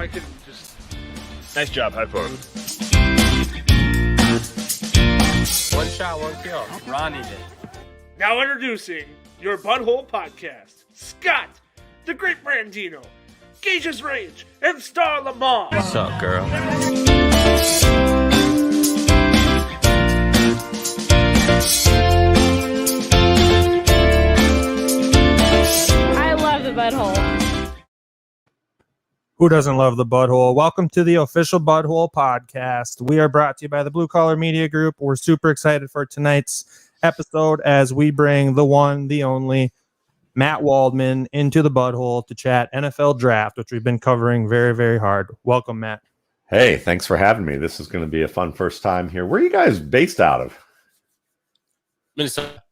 I could just... Nice job, high forward. One shot, one kill. Ronnie did. Now introducing your BudHole podcast, Scott, the Great Brandino, Gage's Rage, and Star Lamar. What's up, girl? I love the BudHole. Who doesn't love the BudHole? Welcome to the official BudHole podcast. We are brought to you by the Blue Collar Media Group. We're super excited for tonight's episode as we bring the one, the only, Matt Waldman into the BudHole to chat NFL draft, which we've been covering very, very hard. Welcome, Matt. Hey, thanks for having me. This is going to be a fun first time here. Where are you guys based out of? Minnesota.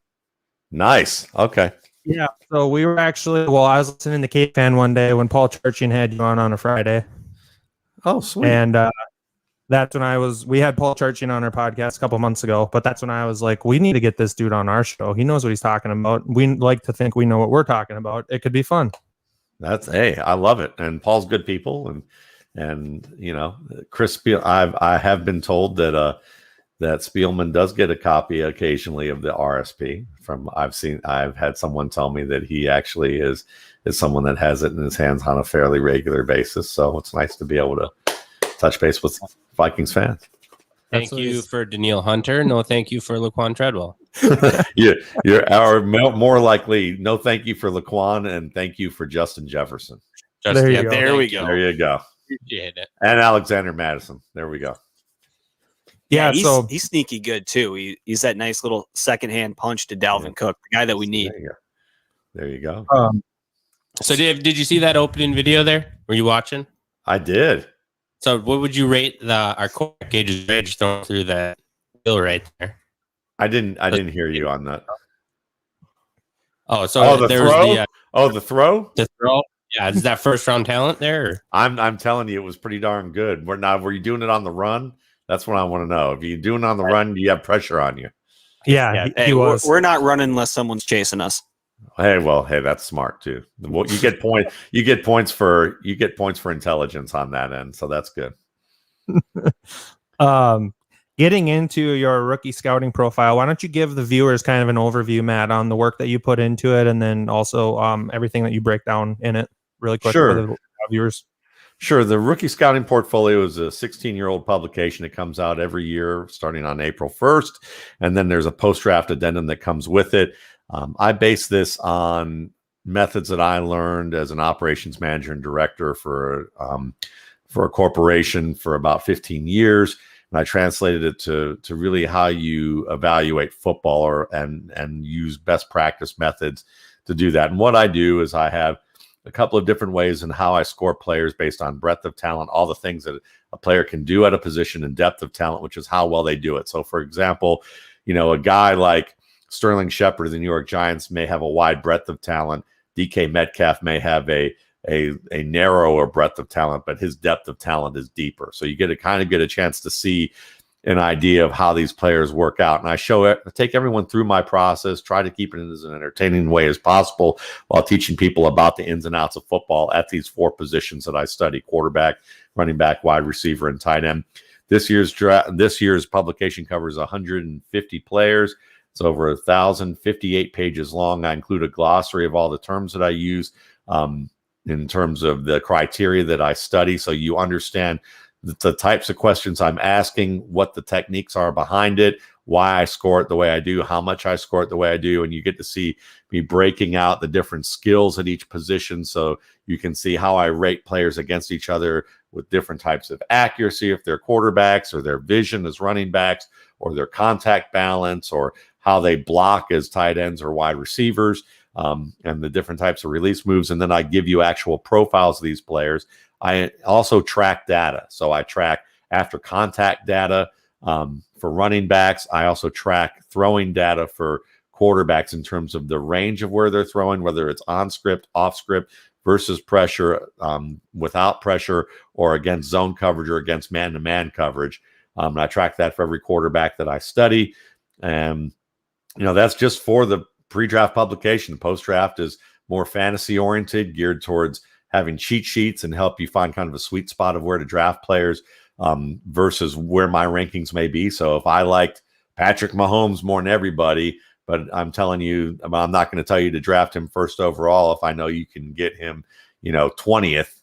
Nice. Okay. Yeah, so we were actually, I was listening to Cape Fan one day when Paul Churchian had you on a Friday. Oh, sweet. And that's when we had Paul Churchian on our podcast a couple months ago, but that's when I was like, we need to get this dude on our show. He knows what he's talking about. We like to think we know what we're talking about. It could be fun. Hey, I love it. And Paul's good people. And you know, Chris Spiel, I have been told that Spielman does get a copy occasionally of the RSP I've had someone tell me that he actually is someone that has it in his hands on a fairly regular basis. So it's nice to be able to touch base with Vikings fans. Thank you for Daniil Hunter. No, thank you for Laquan Treadwell. You're more likely. No, thank you for Laquan, and thank you for Justin Jefferson. There you go. There we go. There you go. Appreciate it. And Alexander Madison. There we go. Yeah, he's sneaky good too. He's that nice little secondhand punch to Dalvin Cook, the guy that we need. There you go. So did you see that opening video there? Were you watching? I did. So what would you rate our quarterback Gage's Rage throwing through that bill right there? I didn't hear you on that. Oh, so the there throw? was The throw? the throw. Yeah, is that first round talent there? Or? I'm telling you, it was pretty darn good. Were you doing it on the run? That's what I want to know. If you're doing it on the run, do you have pressure on you? Yeah, he was. We're not running unless someone's chasing us. Hey, that's smart too. Well, you get points for intelligence on that end, so that's good. Getting into your rookie scouting profile, why don't you give the viewers kind of an overview, Matt, on the work that you put into it, and then also everything that you break down in it, really quick for the viewers. Sure. The Rookie Scouting Portfolio is a 16-year-old publication. It comes out every year starting on April 1st. And then there's a post-draft addendum that comes with it. I base this on methods that I learned as an operations manager and director for a corporation for about 15 years. And I translated it to really how you evaluate football and use best practice methods to do that. And what I do is I have a couple of different ways in how I score players based on breadth of talent, all the things that a player can do at a position, and depth of talent, which is how well they do it. So, for example, a guy like Sterling Shepard of the New York Giants may have a wide breadth of talent. DK Metcalf may have a narrower breadth of talent, but his depth of talent is deeper. So you get a chance to see an idea of how these players work out. And I take everyone through my process, try to keep it in as an entertaining way as possible while teaching people about the ins and outs of football at these four positions that I study: quarterback, running back, wide receiver, and tight end. This year's publication covers 150 players. It's over 1,058 pages long. I include a glossary of all the terms that I use in terms of the criteria that I study, so you understand the types of questions I'm asking, what the techniques are behind it, why I score it the way I do, how much I score it the way I do, and you get to see me breaking out the different skills at each position, so you can see how I rate players against each other with different types of accuracy, if they're quarterbacks, or their vision as running backs, or their contact balance, or how they block as tight ends or wide receivers, and the different types of release moves. And then I give you actual profiles of these players. I also track data. So I track after contact data for running backs. I also track throwing data for quarterbacks in terms of the range of where they're throwing, whether it's on script, off script, versus pressure, without pressure, or against zone coverage or against man-to-man coverage. And I track that for every quarterback that I study. And, that's just for the pre-draft publication. The post-draft is more fantasy-oriented, geared towards having cheat sheets and help you find kind of a sweet spot of where to draft players versus where my rankings may be. So if I liked Patrick Mahomes more than everybody, but I'm telling you, I'm not going to tell you to draft him first overall if I know you can get him, 20th,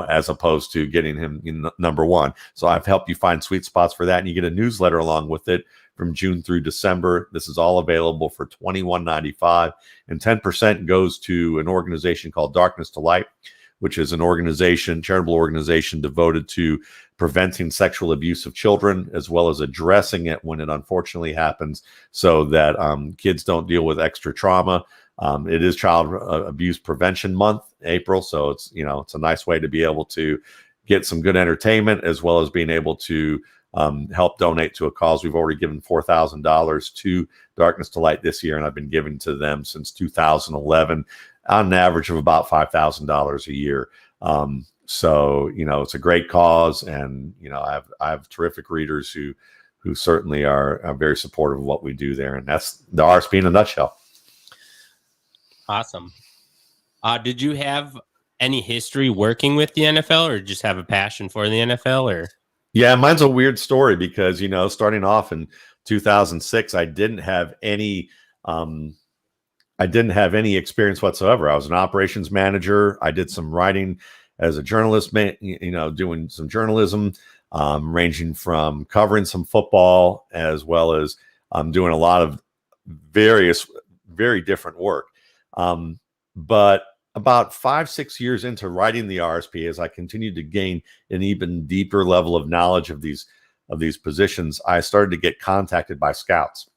as opposed to getting him number one. So I've helped you find sweet spots for that. And you get a newsletter along with it from June through December. This is all available for $21.95, and 10% goes to an organization called Darkness to Light, which is an charitable organization devoted to preventing sexual abuse of children, as well as addressing it when it unfortunately happens, so that kids don't deal with extra trauma. It is Child Abuse Prevention Month, April, so it's a nice way to be able to get some good entertainment, as well as being able to help donate to a cause. We've already given $4,000 to Darkness to Light this year, and I've been giving to them since 2011 on an average of about $5,000 a year. So it's a great cause, and I have terrific readers who certainly are very supportive of what we do there, and that's the RSP in a nutshell. Awesome. Did you have any history working with the NFL, or just have a passion for the NFL? Or yeah, mine's a weird story because starting off in 2006, I didn't have any experience whatsoever. I was an operations manager. I did some writing as a journalist, doing some journalism, ranging from covering some football as well as doing a lot of very different work. But about 5-6 years into writing the RSP, as I continued to gain an even deeper level of knowledge of these positions, I started to get contacted by scouts.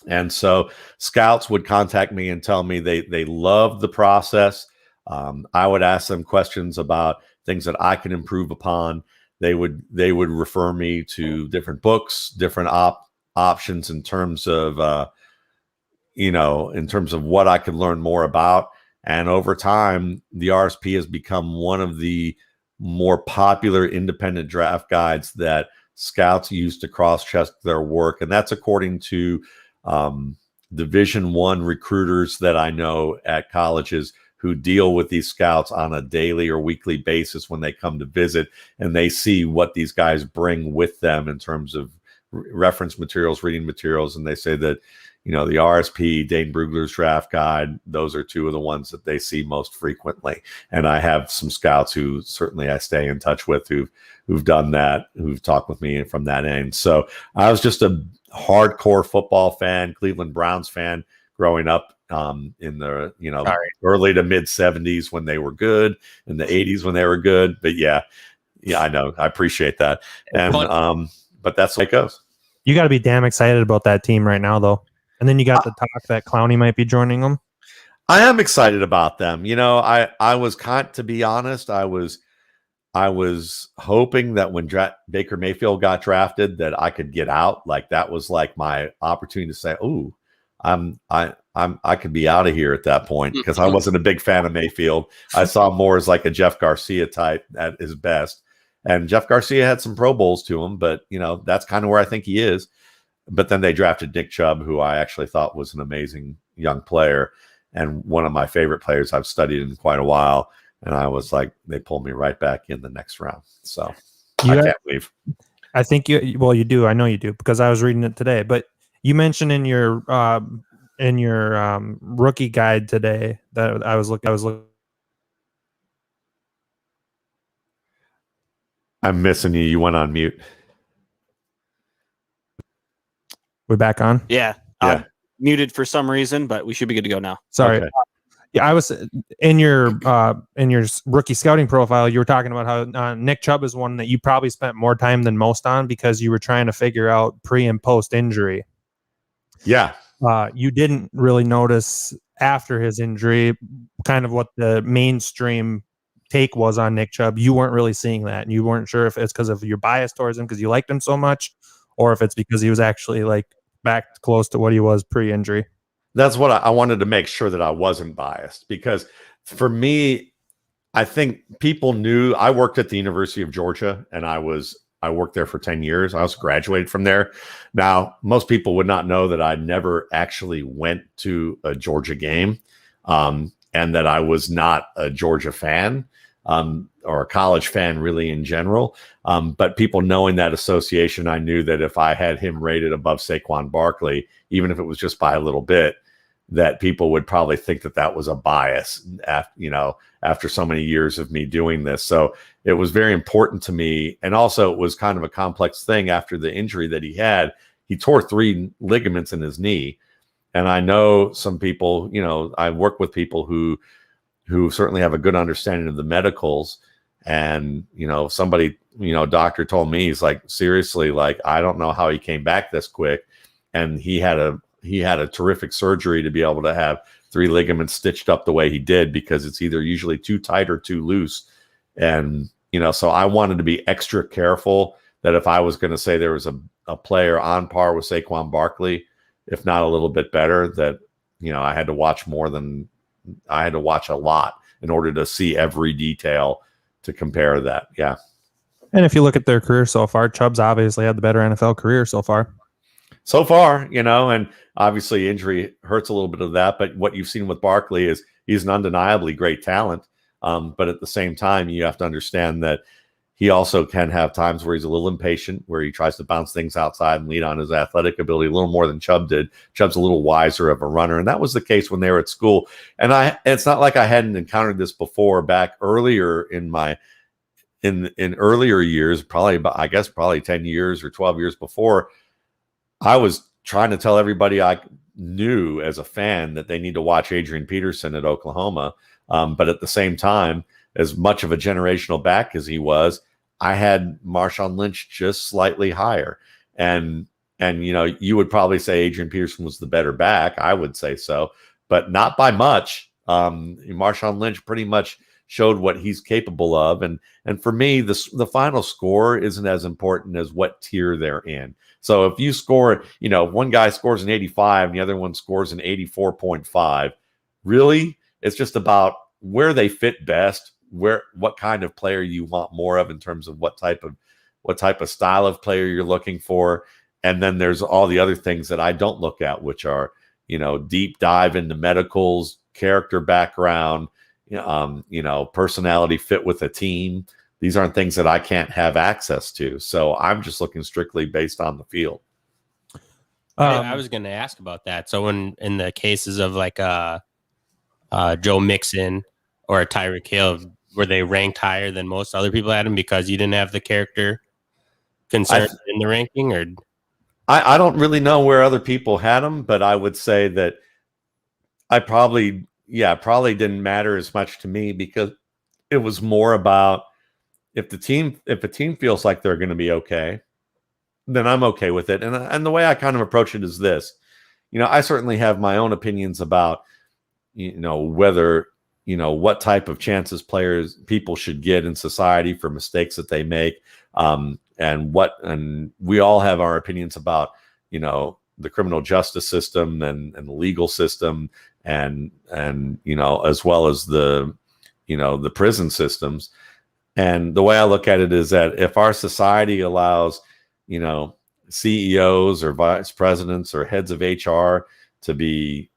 And so scouts would contact me and tell me they loved the process. I would ask them questions about things that I could improve upon. They would refer me to different books, different options in terms of what I could learn more about. And over time, the RSP has become one of the more popular independent draft guides that scouts use to cross-check their work. And that's according to Division I recruiters that I know at colleges who deal with these scouts on a daily or weekly basis when they come to visit, and they see what these guys bring with them in terms of reference materials, reading materials. And they say that, the RSP, Dane Brugler's draft guide, those are two of the ones that they see most frequently. And I have some scouts who certainly I stay in touch with who've done that, who've talked with me from that end. So I was just a hardcore football fan, Cleveland Browns fan growing up in the early to mid 70s when they were good, in the 80s when they were good. But yeah, I know, I appreciate that. And but that's the way it goes. You got to be damn excited about that team right now, though. And then you got the talk that Clowney might be joining them. I am excited about them. I was to be honest, I was hoping that when Baker Mayfield got drafted that I could get out. Like that was like my opportunity to say, "Ooh, I could be out of here at that point," because I wasn't a big fan of Mayfield. I saw more as like a Jeff Garcia type at his best. And Jeff Garcia had some Pro Bowls to him, but that's kind of where I think he is. But then they drafted Nick Chubb, who I actually thought was an amazing young player and one of my favorite players I've studied in quite a while. And I was like, they pulled me right back in the next round. So I can't leave. I think you do. I know you do because I was reading it today. But you mentioned in your rookie guide today that I was looking. I'm missing you. You went on mute. We're back on. Yeah. Muted for some reason, but we should be good to go now. Sorry. Okay. Yeah, I was in your rookie scouting profile. You were talking about how Nick Chubb is one that you probably spent more time than most on because you were trying to figure out pre and post injury. Yeah. You didn't really notice after his injury kind of what the mainstream take was on Nick Chubb. You weren't really seeing that, and you weren't sure if it's because of your bias towards him because you liked him so much, or if it's because he was actually like back close to what he was pre-injury. That's what I wanted to make sure that I wasn't biased, because for me, I think people knew I worked at the University of Georgia, and I worked there for 10 years. I was graduated from there. Now, most people would not know that I never actually went to a Georgia game. and that I was not a Georgia fan or a college fan really in general. But people knowing that association, I knew that if I had him rated above Saquon Barkley, even if it was just by a little bit, that people would probably think that that was a bias, after so many years of me doing this. So it was very important to me. And also it was kind of a complex thing after the injury that he had. He tore 3 ligaments in his knee. And I know some people, I work with people who certainly have a good understanding of the medicals. And, somebody, doctor told me, he's like, seriously, like, I don't know how he came back this quick. And he had a terrific surgery to be able to have 3 ligaments stitched up the way he did, because it's either usually too tight or too loose. And, so I wanted to be extra careful that if I was going to say there was a player on par with Saquon Barkley, if not a little bit better, that, I had to watch a lot in order to see every detail to compare that. Yeah. And if you look at their career so far, Chubb's obviously had the better NFL career so far. So far, and obviously injury hurts a little bit of that. But what you've seen with Barkley is he's an undeniably great talent. But at the same time, you have to understand that he also can have times where he's a little impatient, where he tries to bounce things outside and lead on his athletic ability a little more than Chubb did. Chubb's a little wiser of a runner, and that was the case when they were at school. And it's not like I hadn't encountered this before back earlier in earlier years, probably 10 years or 12 years before. I was trying to tell everybody I knew as a fan that they need to watch Adrian Peterson at Oklahoma. But at the same time, as much of a generational back as he was, I had Marshawn Lynch just slightly higher. And you would probably say Adrian Peterson was the better back. I would say so, but not by much. Marshawn Lynch pretty much showed what he's capable of. And for me, the final score isn't as important as what tier they're in. So if you score, one guy scores an 85 and the other one scores an 84.5, really, it's just about where they fit best, what kind of player you want more of in terms of what type of style of player you're looking for. And then there's all the other things that I don't look at, which are, deep dive into medicals, character background, personality fit with a team. These aren't things that I can't have access to. So I'm just looking strictly based on the field. I was going to ask about that. So in the cases of like Joe Mixon or a Tyreek Hill, were they ranked higher than most other people had him because you didn't have the character concern in the ranking? Or I don't really know where other people had them, but I would say that I probably didn't matter as much to me, because it was more about if a team feels like they're going to be okay, then I'm okay with it. And the way I kind of approach it is this, I certainly have my own opinions about, whether, what type of chances people should get in society for mistakes that they make. And we all have our opinions about, the criminal justice system and the legal system and as well as the prison systems. And the way I look at it is that if our society allows, CEOs or vice presidents or heads of HR to be,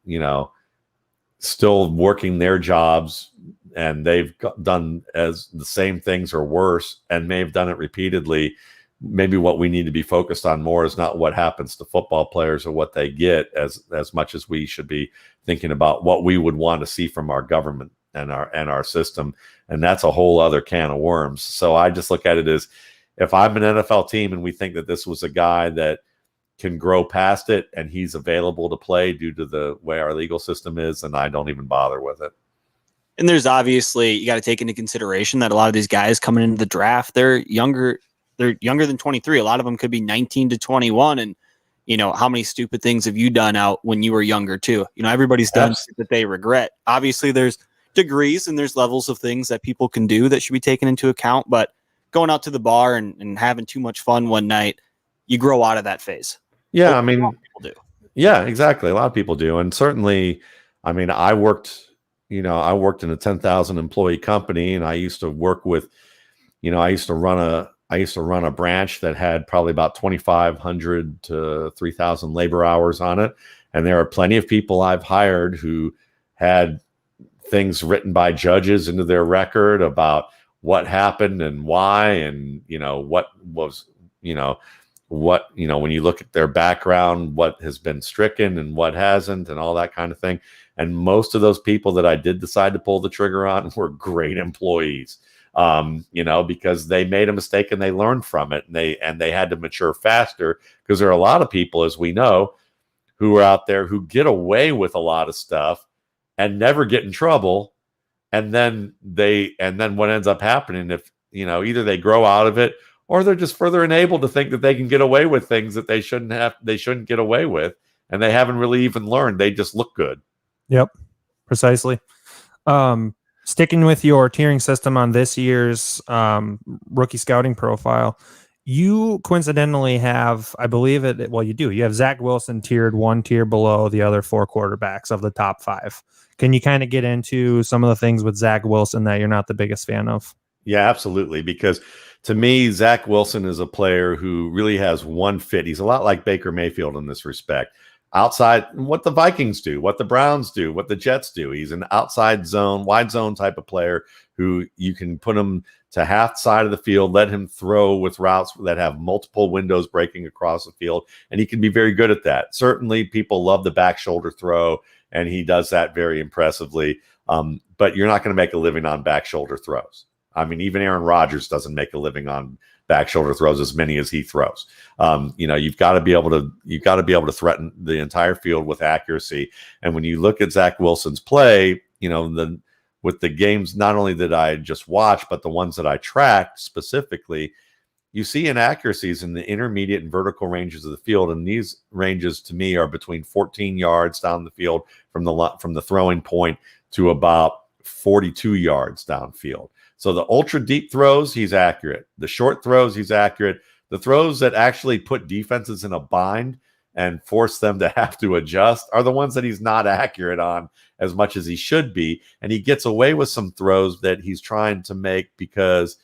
still working their jobs, and they've done as the same things or worse, and may have done it repeatedly, maybe what we need to be focused on more is not what happens to football players or what they get as much as we should be thinking about what we would want to see from our government and our system. And that's a whole other can of worms. So I just look at it as, if I'm an NFL team and we think that this was a guy that can grow past it and he's available to play due to the way our legal system is, and I don't even bother with it. And there's obviously, you got to take into consideration that a lot of these guys coming into the draft, they're younger than 23. A lot of them could be 19 to 21. And, how many stupid things have you done out when you were younger too? Everybody's done shit that they regret. Obviously there's degrees and there's levels of things that people can do that should be taken into account, but going out to the bar and having too much fun one night, you grow out of that phase. Yeah. People do. Yeah, exactly. A lot of people do. And certainly, I worked in a 10,000 employee company, and I used to work with, I used to run a branch that had probably about 2,500 to 3,000 labor hours on it. And there are plenty of people I've hired who had things written by judges into their record about what happened and why, and what was when you look at their background, what has been stricken and what hasn't, and all that kind of thing. And most of those people that I did decide to pull the trigger on were great employees, because they made a mistake and they learned from it, and they had to mature faster, because there are a lot of people, as we know, who are out there who get away with a lot of stuff and never get in trouble. And then what ends up happening, if either they grow out of it, or they're just further enabled to think that they can get away with things that they shouldn't get away with, and they haven't really even learned. They just look good. Yep, precisely. Sticking with your tiering system on this year's rookie scouting profile, you coincidentally have, I believe it. Well, you do. You have Zach Wilson tiered one tier below the other 4 quarterbacks of the top 5. Can you kind of get into some of the things with Zach Wilson that you're not the biggest fan of? Yeah, absolutely. Because to me, Zach Wilson is a player who really has one fit. He's a lot like Baker Mayfield in this respect. Outside, what the Vikings do, what the Browns do, what the Jets do. He's an outside zone, wide zone type of player who you can put him to half side of the field, let him throw with routes that have multiple windows breaking across the field, and he can be very good at that. Certainly, people love the back shoulder throw, and he does that very impressively. But you're not going to make a living on back shoulder throws. I mean, even Aaron Rodgers doesn't make a living on back shoulder throws as many as he throws. You've got to be able to threaten the entire field with accuracy. And when you look at Zach Wilson's play, with the games not only that I just watched, but the ones that I tracked specifically, you see inaccuracies in the intermediate and vertical ranges of the field. And these ranges to me are between 14 yards down the field from the throwing point to about 42 yards downfield. So the ultra deep throws, he's accurate. The short throws, he's accurate. The throws that actually put defenses in a bind and force them to have to adjust are the ones that he's not accurate on as much as he should be. And he gets away with some throws that he's trying to make because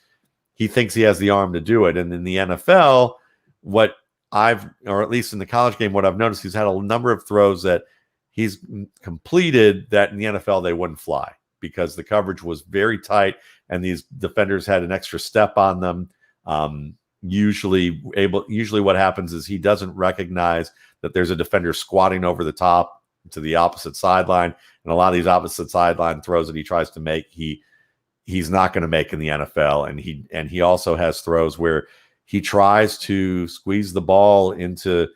he thinks he has the arm to do it. And in the NFL, or at least in the college game, what I've noticed, he's had a number of throws that he's completed that in the NFL they wouldn't fly because the coverage was very tight and these defenders had an extra step on them. Usually what happens is he doesn't recognize that there's a defender squatting over the top to the opposite sideline. And a lot of these opposite sideline throws that he tries to make, he's not going to make in the NFL. And he also has throws where he tries to squeeze the ball into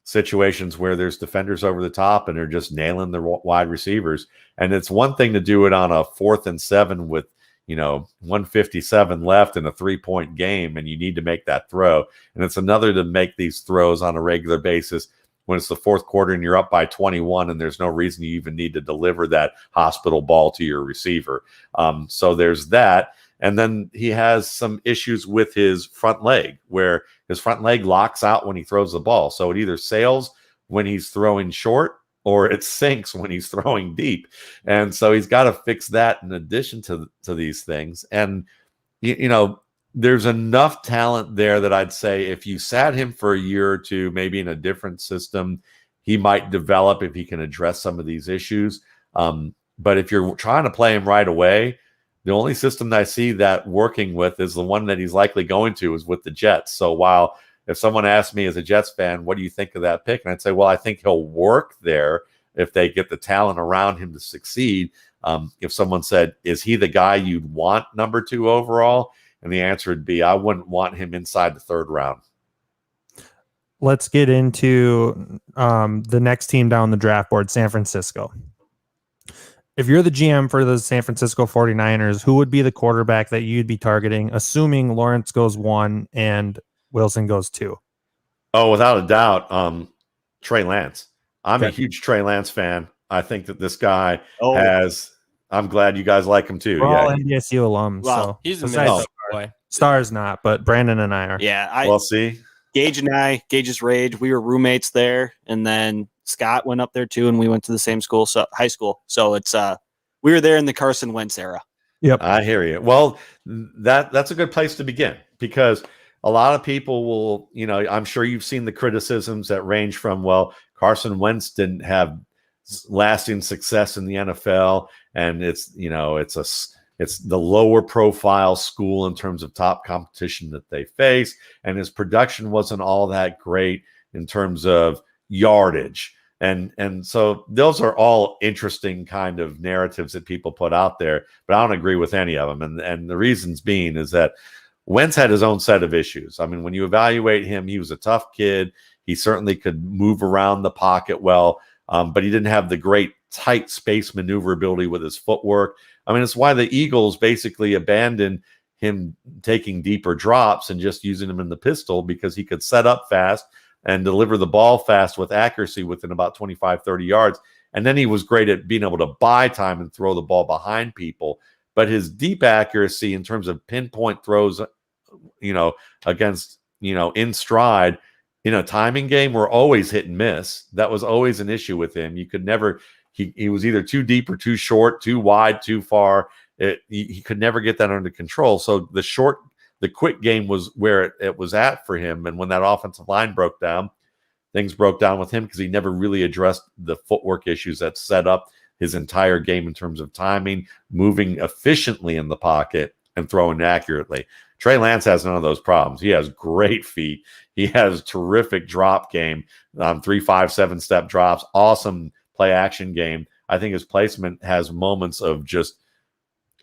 situations where there's defenders over the top and they're just nailing the wide receivers. And it's one thing to do it on a 4th and 7 with 157 left in a 3-point game, and you need to make that throw. And it's another to make these throws on a regular basis when it's the 4th quarter and you're up by 21 and there's no reason you even need to deliver that hospital ball to your receiver. So there's that. And then he has some issues with his front leg where his front leg locks out when he throws the ball. So it either sails when he's throwing short or it sinks when he's throwing deep. And so he's got to fix that in addition to these things. And, there's enough talent there that I'd say if you sat him for a year or two, maybe in a different system, he might develop if he can address some of these issues. But if you're trying to play him right away, the only system that I see that working with is the one that he's likely going to is with the Jets. So while if someone asked me as a Jets fan, what do you think of that pick? And I'd say, well, I think he'll work there if they get the talent around him to succeed. If someone said, is he the guy you'd want number 2 overall? And the answer would be, I wouldn't want him inside the 3rd round. Let's get into the next team down the draft board, San Francisco. If you're the GM for the San Francisco 49ers, who would be the quarterback that you'd be targeting, assuming Lawrence goes 1 and Wilson goes 2? Oh, without a doubt, Trey Lance. I'm a huge Trey Lance fan. I think that this guy I'm glad you guys like him too. We're all NDSU alums. Well, so he's a Minnesota boy. Star's not, but Brandon and I are. Yeah. We'll see. Gage's Rage, we were roommates there. And then Scott went up there too. And we went to the same school, high school. So it's, we were there in the Carson Wentz era. Yep. I hear you. Well, that's a good place to begin because a lot of people will, I'm sure you've seen the criticisms that range from, well, Carson Wentz didn't have lasting success in the NFL, and it's the lower profile school in terms of top competition that they face, and his production wasn't all that great in terms of yardage. And so those are all interesting kind of narratives that people put out there, but I don't agree with any of them. And the reasons being is that Wentz had his own set of issues. I mean, when you evaluate him, he was a tough kid. He certainly could move around the pocket well, but he didn't have the great tight space maneuverability with his footwork. I mean, it's why the Eagles basically abandoned him taking deeper drops and just using him in the pistol, because he could set up fast and deliver the ball fast with accuracy within about 25, 30 yards. And then he was great at being able to buy time and throw the ball behind people. But his deep accuracy in terms of pinpoint throws, against, in stride, in a timing game, were always hit and miss. That was always an issue with him. You could never, he was either too deep or too short, too wide, too far. He could never get that under control. So the quick game was where it was at for him. And when that offensive line broke down, things broke down with him, because he never really addressed the footwork issues that set up his entire game in terms of timing, moving efficiently in the pocket, and throwing accurately. Trey Lance has none of those problems. He has great feet. He has terrific drop game, 3, 5, 7-step drops, awesome play action game. I think his placement has moments of just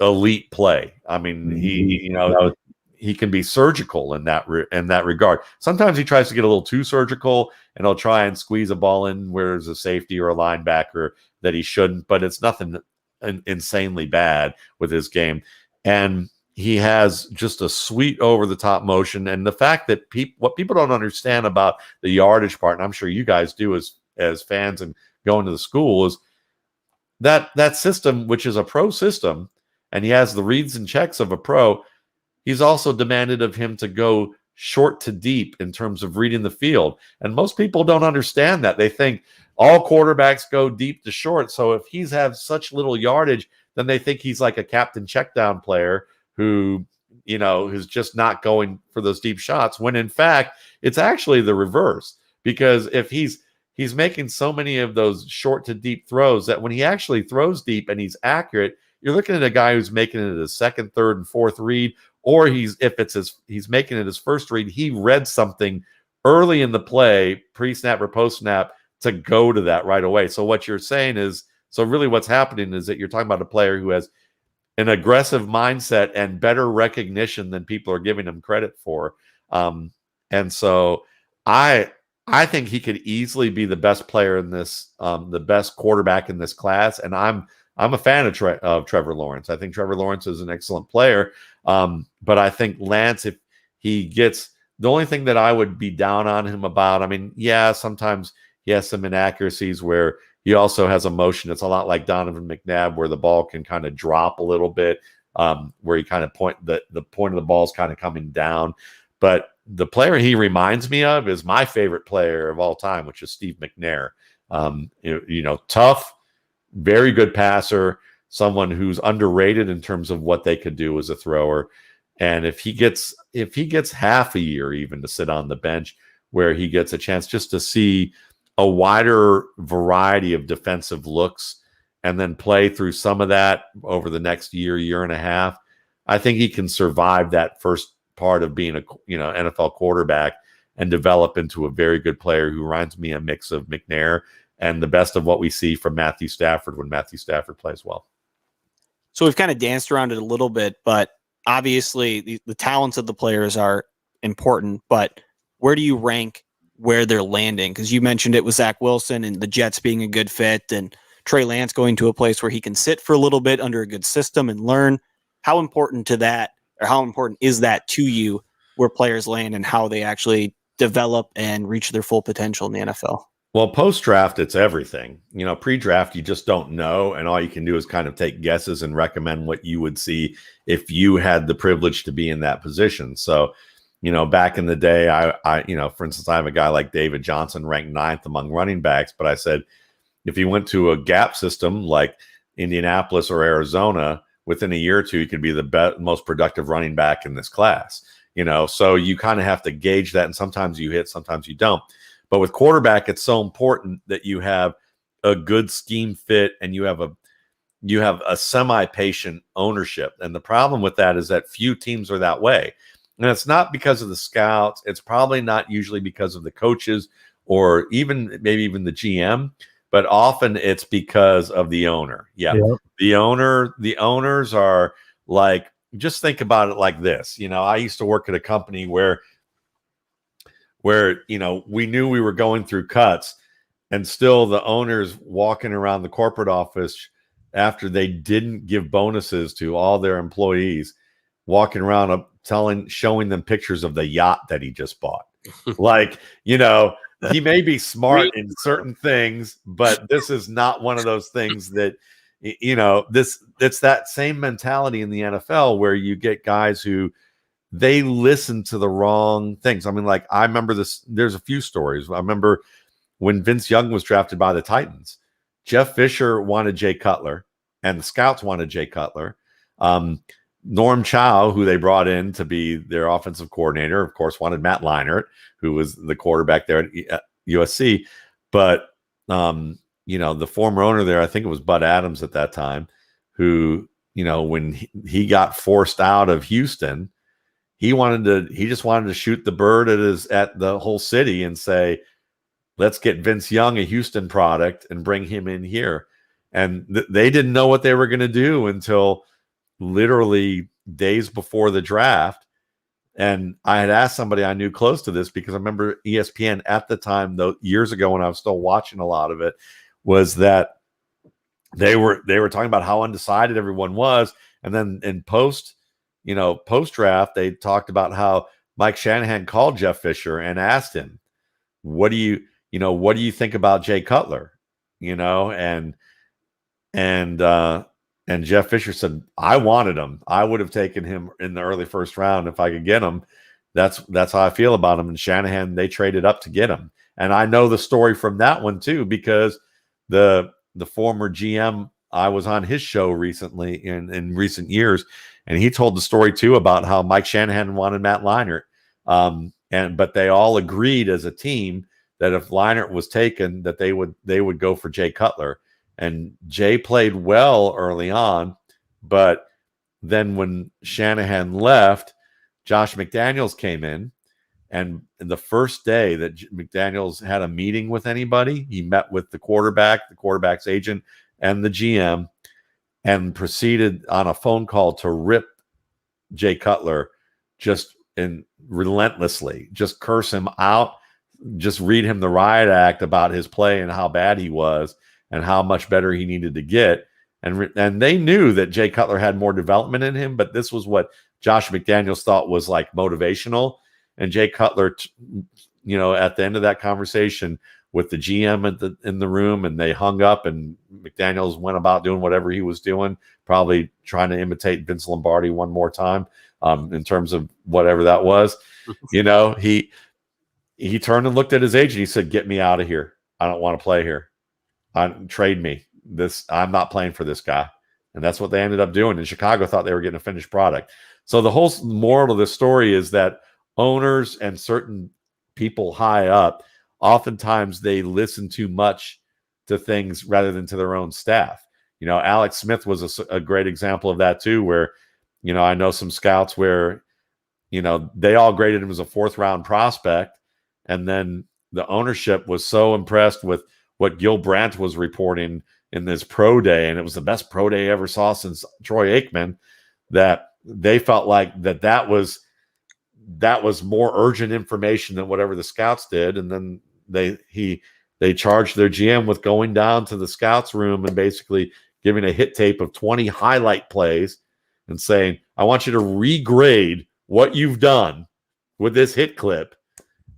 elite play. I mean, he can be surgical in that regard. Sometimes he tries to get a little too surgical, and he'll try and squeeze a ball in where there's a safety or a linebacker that he shouldn't, but it's nothing insanely bad with his game. And he has just a sweet over-the-top motion. And the fact that what people don't understand about the yardage part, and I'm sure you guys do as fans and going to the school, is that system, which is a pro system, and he has the reads and checks of a pro, he's also demanded of him to go short to deep in terms of reading the field. And most people don't understand that. They think all quarterbacks go deep to short. So if he's have such little yardage, then they think he's like a captain checkdown player who, who's just not going for those deep shots, when in fact, it's actually the reverse. Because if he's making so many of those short to deep throws that when he actually throws deep and he's accurate, you're looking at a guy who's making it a second, third, and fourth read, or he's making it his first read. He read something early in the play, pre-snap or post-snap, to go to that right away. So what you're saying is, really what's happening is that you're talking about a player who has an aggressive mindset and better recognition than people are giving him credit for. And so I think he could easily be the best player in this, the best quarterback in this class. And I'm a fan of Trevor Lawrence. I think Trevor Lawrence is an excellent player. But I think Lance, if he gets, the only thing that I would be down on him about, I mean, yeah, sometimes he has some inaccuracies where he also has a motion. It's a lot like Donovan McNabb, where the ball can kind of drop a little bit, where he kind of the point of the ball is kind of coming down. But the player he reminds me of is my favorite player of all time, which is Steve McNair. Tough, very good passer, someone who's underrated in terms of what they could do as a thrower. And if he gets half a year even to sit on the bench, where he gets a chance just to see a wider variety of defensive looks and then play through some of that over the next year and a half, I think he can survive that first part of being a NFL quarterback and develop into a very good player who reminds me a mix of McNair and the best of what we see from Matthew Stafford when Matthew Stafford plays well. So we've kind of danced around it a little bit, but obviously the talents of the players are important, but where do you rank where they're landing? Because you mentioned it with Zach Wilson and the Jets being a good fit, and Trey Lance going to a place where he can sit for a little bit under a good system and learn. How important is that to you, where players land and how they actually develop and reach their full potential in the NFL? Well, post-draft, it's everything. Pre-draft, you just don't know, and all you can do is kind of take guesses and recommend what you would see if you had the privilege to be in that position. So, back in the day, I for instance, I have a guy like David Johnson ranked 9th among running backs, but I said if he went to a gap system like Indianapolis or Arizona, within a year or two, he could be the most productive running back in this class. So you kind of have to gauge that, and sometimes you hit, sometimes you don't. But with quarterback, it's so important that you have a good scheme fit and you have a semi-patient ownership. And the problem with that is that few teams are that way. And it's not because of the scouts. It's probably not usually because of the coaches or maybe even the GM, but often it's because of the owner. Yeah. The owners are like, just think about it like this. I used to work at a company where we knew we were going through cuts, and still the owners walking around the corporate office after they didn't give bonuses to all their employees, walking around showing them pictures of the yacht that he just bought. Like, he may be smart in certain things, but this is not one of those things that, it's that same mentality in the NFL where you get guys who they listen to the wrong things. I mean, like, I remember this, there's a few stories. I remember when Vince Young was drafted by the Titans, Jeff Fisher wanted Jay Cutler and the scouts wanted Jay Cutler. Norm Chow, who they brought in to be their offensive coordinator, of course, wanted Matt Leinart, who was the quarterback there at USC. But, the former owner there, I think it was Bud Adams at that time, who, when he got forced out of Houston, he just wanted to shoot the bird at the whole city and say, let's get Vince Young, a Houston product, and bring him in here. And they didn't know what they were going to do until literally days before the draft. And I had asked somebody I knew close to this, because I remember ESPN at the time, though, years ago when I was still watching a lot of it, was that they were talking about how undecided everyone was. And then in post draft, they talked about how Mike Shanahan called Jeff Fisher and asked him, what do you think about Jay Cutler? And Jeff Fisher said, I wanted him. I would have taken him in the early first round if I could get him. That's how I feel about him. And Shanahan, they traded up to get him. And I know the story from that one too, because the former GM, I was on his show recently in recent years, and he told the story too about how Mike Shanahan wanted Matt Leinart. But they all agreed as a team that if Leinart was taken, that they would go for Jay Cutler. And Jay played well early on, but then when Shanahan left, Josh McDaniels came in, and the first day that McDaniels had a meeting with anybody, he met with the quarterback's agent, and the GM, and proceeded on a phone call to rip Jay Cutler relentlessly, just curse him out, just read him the riot act about his play and how bad he was and how much better he needed to get. And they knew that Jay Cutler had more development in him, but this was what Josh McDaniels thought was like motivational. And Jay Cutler, at the end of that conversation with the GM in the room, and they hung up, and McDaniels went about doing whatever he was doing, probably trying to imitate Vince Lombardi one more time, in terms of whatever that was. He turned and looked at his agent. He said, "Get me out of here. I don't want to play here. Trade me. I'm not playing for this guy." And that's what they ended up doing. And Chicago thought they were getting a finished product. So the whole moral of the story is that owners and certain people high up, oftentimes they listen too much to things rather than to their own staff. Alex Smith was a great example of that too, where, I know some scouts where, they all graded him as a 4th round prospect. And then the ownership was so impressed with what Gil Brandt was reporting in this pro day, and it was the best pro day ever saw since Troy Aikman, that they felt like that was more urgent information than whatever the scouts did. And then they charged their GM with going down to the scouts room and basically giving a hit tape of 20 highlight plays and saying, I want you to regrade what you've done with this hit clip.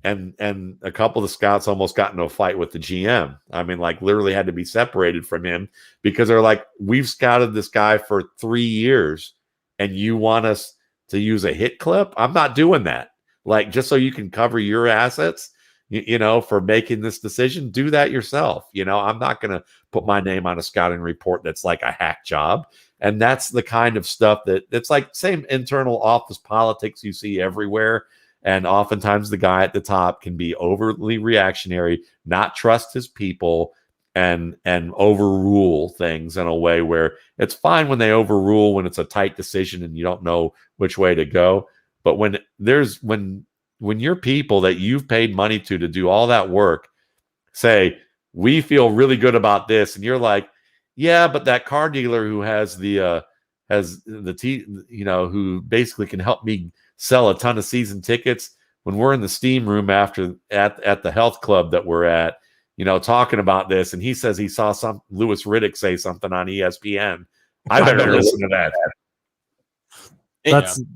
And a couple of the scouts almost got into a fight with the GM. I mean, like, literally had to be separated from him, because they're like, we've scouted this guy for 3 years and you want us to use a hit clip? I'm not doing that. Like, just so you can cover your assets, for making this decision, do that yourself. I'm not going to put my name on a scouting report that's like a hack job. And that's the kind of stuff it's like same internal office politics you see everywhere. And oftentimes the guy at the top can be overly reactionary, not trust his people, and overrule things in a way where it's fine when they overrule when it's a tight decision and you don't know which way to go. But when your people that you've paid money to do all that work say, we feel really good about this, and you're like, yeah, but that car dealer who who basically can help me sell a ton of season tickets, when we're in the steam room after at the health club that we're at, talking about this, and he says he saw some Louis Riddick say something on ESPN, I better listen to that.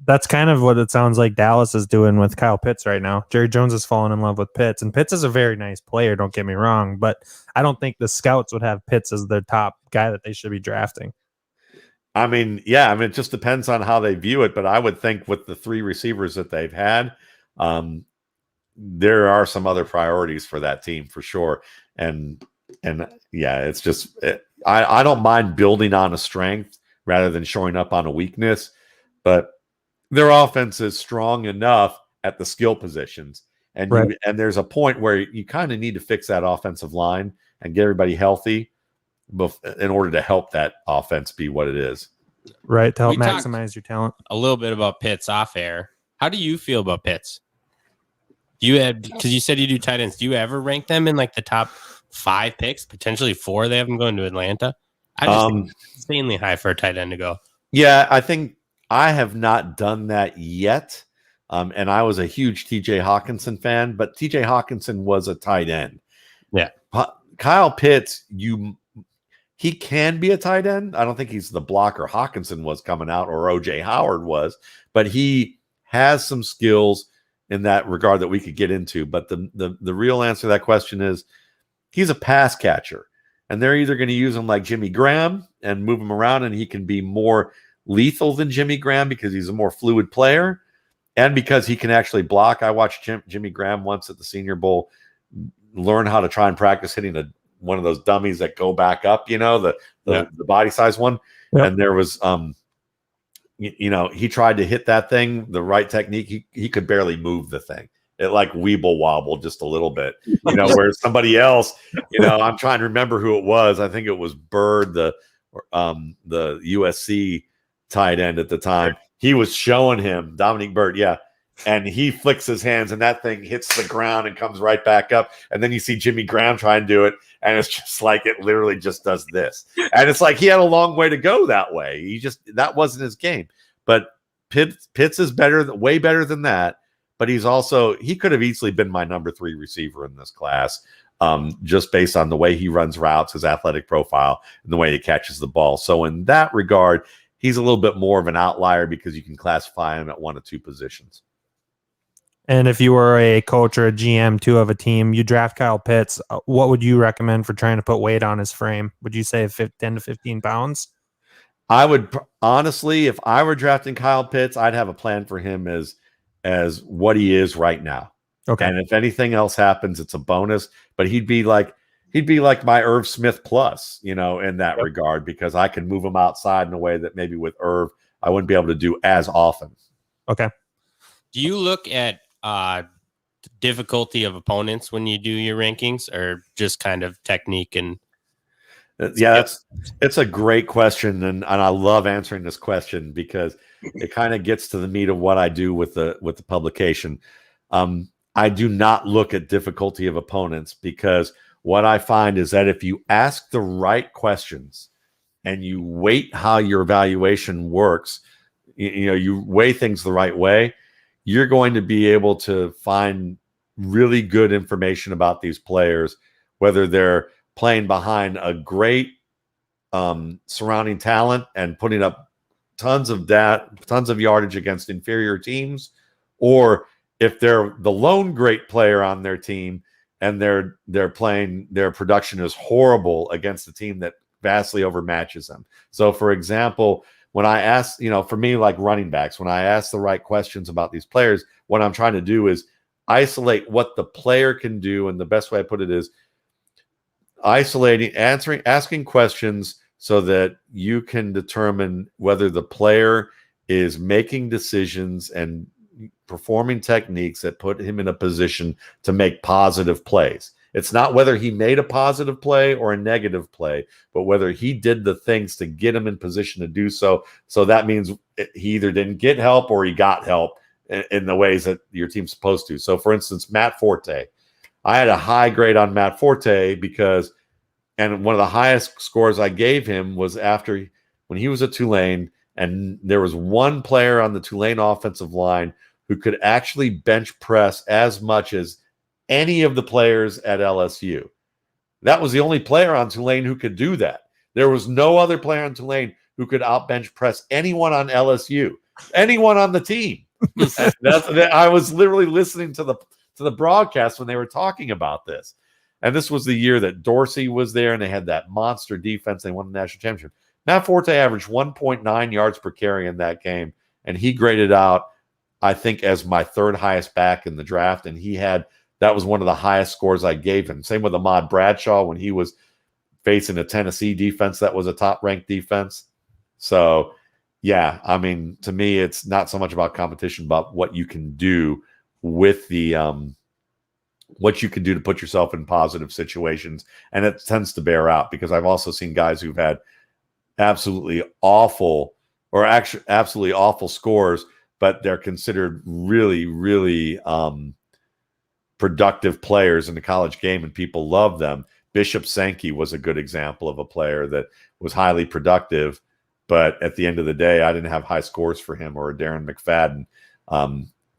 That's kind of what it sounds like Dallas is doing with Kyle Pitts right now. Jerry Jones is falling in love with Pitts, and Pitts is a very nice player, don't get me wrong, but I don't think the scouts would have Pitts as their top guy that they should be drafting. I mean, yeah, it just depends on how they view it, but I would think with the 3 receivers that they've had, there are some other priorities for that team for sure. And yeah, it's just, I don't mind building on a strength rather than showing up on a weakness, but their offense is strong enough at the skill positions. And right. And there's a point where you kind of need to fix that offensive line and get everybody healthy in order to help that offense be what it is. Right, to help maximize your talent. A little bit about Pitts off air. How do you feel about Pitts? Because you said you do tight ends. Do you ever rank them in like the top 5 picks, potentially 4? They have them going to Atlanta. I just think it's insanely high for a tight end to go. Yeah, I think I have not done that yet. And I was a huge TJ Hawkinson fan, but TJ Hawkinson was a tight end. Yeah. Kyle Pitts, he can be a tight end. I don't think he's the blocker Hawkinson was coming out or OJ Howard was, but he has some skills in that regard that we could get into. But the real answer to that question is he's a pass catcher, and they're either going to use him like Jimmy Graham and move him around, and he can be more lethal than Jimmy Graham because he's a more fluid player and because he can actually block. I watched Jimmy Graham once at the Senior Bowl learn how to try and practice hitting one of those dummies that go back up, the body size one. Yep. And there was, he tried to hit that thing, the right technique. He could barely move the thing. It like weeble wobbled just a little bit, where somebody else, I'm trying to remember who it was. I think it was Bird, the USC tight end at the time. He was showing him Dominique Byrd. Yeah. And he flicks his hands and that thing hits the ground and comes right back up. And then you see Jimmy Graham try and do it. And it's just like, it literally just does this. And it's like, he had a long way to go that way. That wasn't his game. But Pitts is way better than that. But he could have easily been my number 3 receiver in this class, just based on the way he runs routes, his athletic profile, and the way he catches the ball. So in that regard, he's a little bit more of an outlier because you can classify him at 1 of 2 positions. And if you were a coach or a GM too of a team, you draft Kyle Pitts, what would you recommend for trying to put weight on his frame? Would you say 10 to 15 pounds? I would honestly, if I were drafting Kyle Pitts, I'd have a plan for him as what he is right now. Okay. And if anything else happens, it's a bonus, but he'd be like my Irv Smith plus, in that regard, because I can move him outside in a way that maybe with Irv, I wouldn't be able to do as often. Okay. Do you look at difficulty of opponents when you do your rankings, or just kind of technique? And it's a great question, and I love answering this question because it kind of gets to the meat of what I do with the publication. I do not look at difficulty of opponents, because what I find is that if you ask the right questions and you weight how your evaluation works, you weigh things the right way, you're going to be able to find really good information about these players, whether they're playing behind a great surrounding talent and putting up tons of yardage against inferior teams, or if they're the lone great player on their team and their production is horrible against a team that vastly overmatches them. So, for example, when I ask, for me, like running backs, when I ask the right questions about these players, what I'm trying to do is isolate what the player can do. And the best way I put it is asking questions so that you can determine whether the player is making decisions and performing techniques that put him in a position to make positive plays. It's not whether he made a positive play or a negative play, but whether he did the things to get him in position to do so. So that means he either didn't get help or he got help in the ways that your team's supposed to. So, for instance, Matt Forte. I had a high grade on Matt Forte because, and one of the highest scores I gave him was after when he was at Tulane, and there was one player on the Tulane offensive line who could actually bench press as much as any of the players at LSU. That was the only player on Tulane who could do that. There was no other player on Tulane who could outbench press anyone on LSU, anyone on the team. I was literally listening to the broadcast when they were talking about this. And this was the year that Dorsey was there and they had that monster defense. They won the national championship. Matt Forte averaged 1.9 yards per carry in that game. And he graded out, I think, as my third highest back in the draft. And that was one of the highest scores I gave him. Same with Ahmad Bradshaw when he was facing a Tennessee defense that was a top-ranked defense. So, yeah, I mean, to me, it's not so much about competition, but what you can do with the what you can do to put yourself in positive situations. And it tends to bear out because I've also seen guys who've had absolutely awful scores, but they're considered really, really productive players in the college game and people love them. Bishop Sankey was a good example of a player that was highly productive, but at the end of the day, I didn't have high scores for him, or Darren McFadden.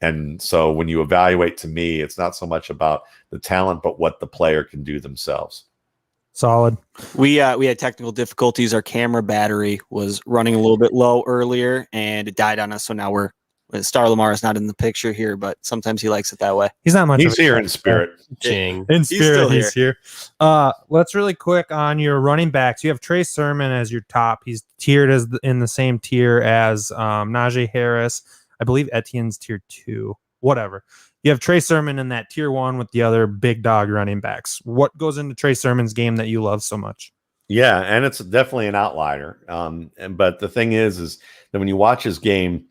And so when you evaluate, to me, it's not so much about the talent, but what the player can do themselves. Solid. We had technical difficulties. Our camera battery was running a little bit low earlier, and it died on us. So now Star Lamar is not in the picture here, but sometimes he likes it that way. He's not much. He's here in spirit. Ching. In spirit, he's here. Let's really quick on your running backs. You have Trey Sermon as your top. He's tiered in the same tier as Najee Harris. I believe Etienne's tier 2. Whatever. You have Trey Sermon in that tier 1 with the other big dog running backs. What goes into Trey Sermon's game that you love so much? Yeah, and it's definitely an outlier. But the thing is that when you watch his game,